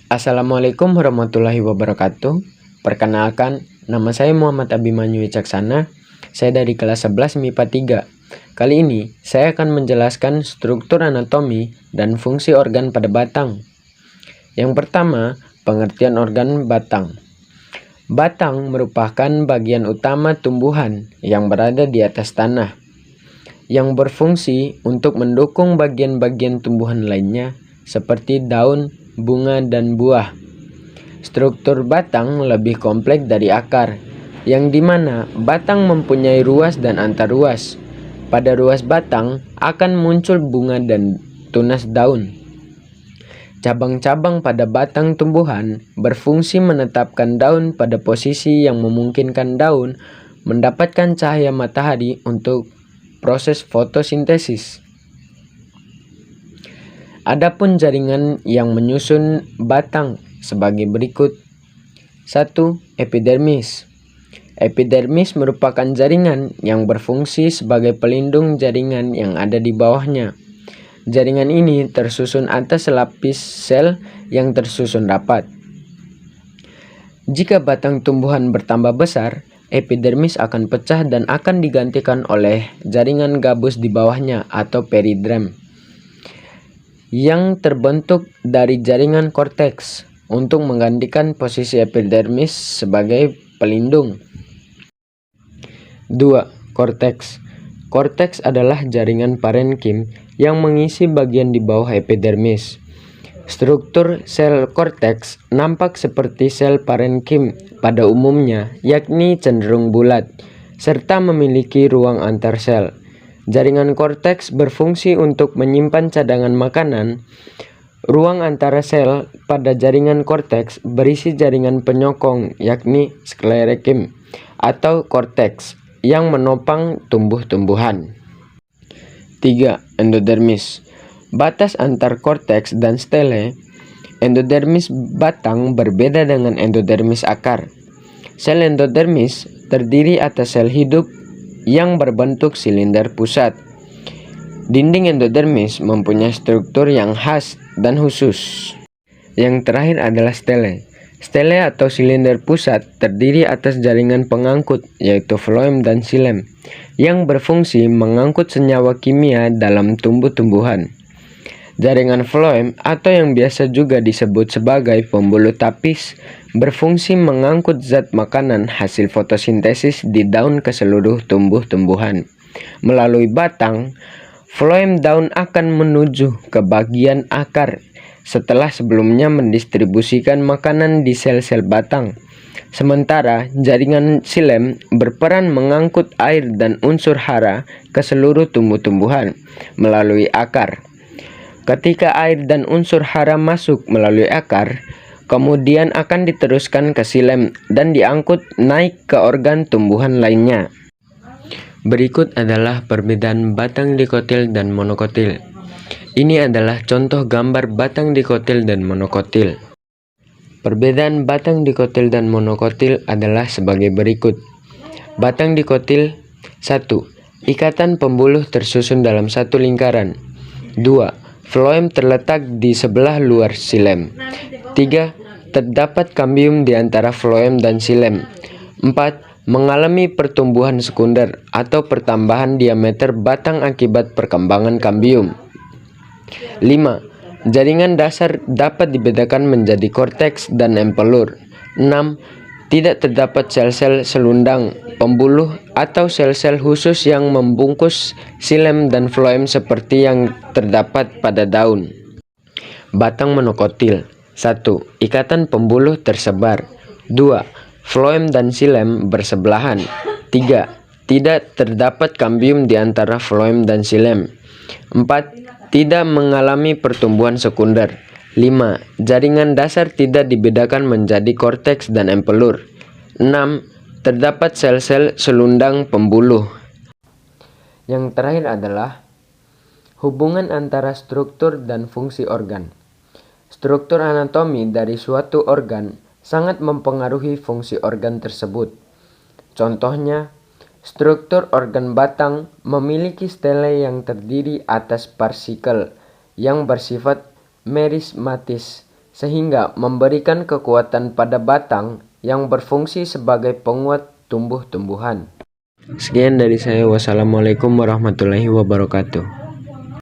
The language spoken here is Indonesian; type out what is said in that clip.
Assalamualaikum warahmatullahi wabarakatuh. Perkenalkan, nama saya Muhammad Abimanyu Wicaksana. Saya dari kelas 11 MIPA 3. Kali ini, saya akan menjelaskan struktur anatomi dan fungsi organ pada batang. Yang pertama, pengertian organ batang. Batang merupakan bagian utama tumbuhan yang berada di atas tanah, yang berfungsi untuk mendukung bagian-bagian tumbuhan lainnya seperti daun, bunga, dan buah. Struktur batang lebih kompleks dari akar, yang dimana batang mempunyai ruas dan antarruas. Pada ruas batang akan muncul bunga dan tunas daun. Cabang-cabang pada batang tumbuhan berfungsi menetapkan daun pada posisi yang memungkinkan daun mendapatkan cahaya matahari untuk proses fotosintesis. Adapun jaringan yang menyusun batang sebagai berikut. 1. Epidermis. Epidermis merupakan jaringan yang berfungsi sebagai pelindung jaringan yang ada di bawahnya. Jaringan ini tersusun atas lapis sel yang tersusun rapat. Jika batang tumbuhan bertambah besar, epidermis akan pecah dan akan digantikan oleh jaringan gabus di bawahnya atau peridrem, yang terbentuk dari jaringan korteks untuk menggantikan posisi epidermis sebagai pelindung. 2. Korteks. Korteks adalah jaringan parenkim yang mengisi bagian di bawah epidermis. Struktur sel korteks nampak seperti sel parenkim pada umumnya, yakni cenderung bulat, serta memiliki ruang antar sel. Jaringan korteks berfungsi untuk menyimpan cadangan makanan. Ruang antara sel pada jaringan korteks berisi jaringan penyokong, yakni sklerekim atau korteks, yang menopang tumbuh-tumbuhan. 3. Endodermis. Batas antar korteks dan stele. Endodermis batang berbeda dengan endodermis akar. Sel endodermis terdiri atas sel hidup yang berbentuk silinder pusat. Dinding endodermis mempunyai struktur yang khas dan khusus. Yang terakhir adalah stele. Stele atau silinder pusat terdiri atas jaringan pengangkut, yaitu floem dan xilem, yang berfungsi mengangkut senyawa kimia dalam tumbuh-tumbuhan. Jaringan floem atau yang biasa juga disebut sebagai pembuluh tapis berfungsi mengangkut zat makanan hasil fotosintesis di daun ke seluruh tumbuh-tumbuhan. Melalui batang, floem daun akan menuju ke bagian akar setelah sebelumnya mendistribusikan makanan di sel-sel batang. Sementara jaringan xilem berperan mengangkut air dan unsur hara ke seluruh tumbuh-tumbuhan melalui akar. Ketika air dan unsur hara masuk melalui akar, kemudian akan diteruskan ke xilem dan diangkut naik ke organ tumbuhan lainnya. Berikut adalah perbedaan batang dikotil dan monokotil. Ini adalah contoh gambar batang dikotil dan monokotil. Perbedaan batang dikotil dan monokotil adalah sebagai berikut. Batang dikotil. 1. Ikatan pembuluh tersusun dalam satu lingkaran. 2. Floem terletak di sebelah luar xilem. 3. Terdapat kambium di antara floem dan xilem. 4. Mengalami pertumbuhan sekunder atau pertambahan diameter batang akibat perkembangan kambium. 5. Jaringan dasar dapat dibedakan menjadi korteks dan empelur. 6. Tidak terdapat sel-sel selundang, pembuluh, atau sel-sel khusus yang membungkus xilem dan floem seperti yang terdapat pada daun. Batang monokotil. 1. Ikatan pembuluh tersebar. 2. Floem dan xilem bersebelahan. 3. Tidak terdapat kambium di antara floem dan xilem. 4. Tidak mengalami pertumbuhan sekunder. 5. Jaringan dasar tidak dibedakan menjadi korteks dan empelur. 6. Terdapat sel-sel selundang pembuluh. Yang terakhir adalah hubungan antara struktur dan fungsi organ. Struktur anatomi dari suatu organ sangat mempengaruhi fungsi organ tersebut. Contohnya, struktur organ batang memiliki stele yang terdiri atas partikel yang bersifat merismatis, sehingga memberikan kekuatan pada batang yang berfungsi sebagai penguat tumbuh-tumbuhan. Sekian dari saya. Wassalamualaikum warahmatullahi wabarakatuh.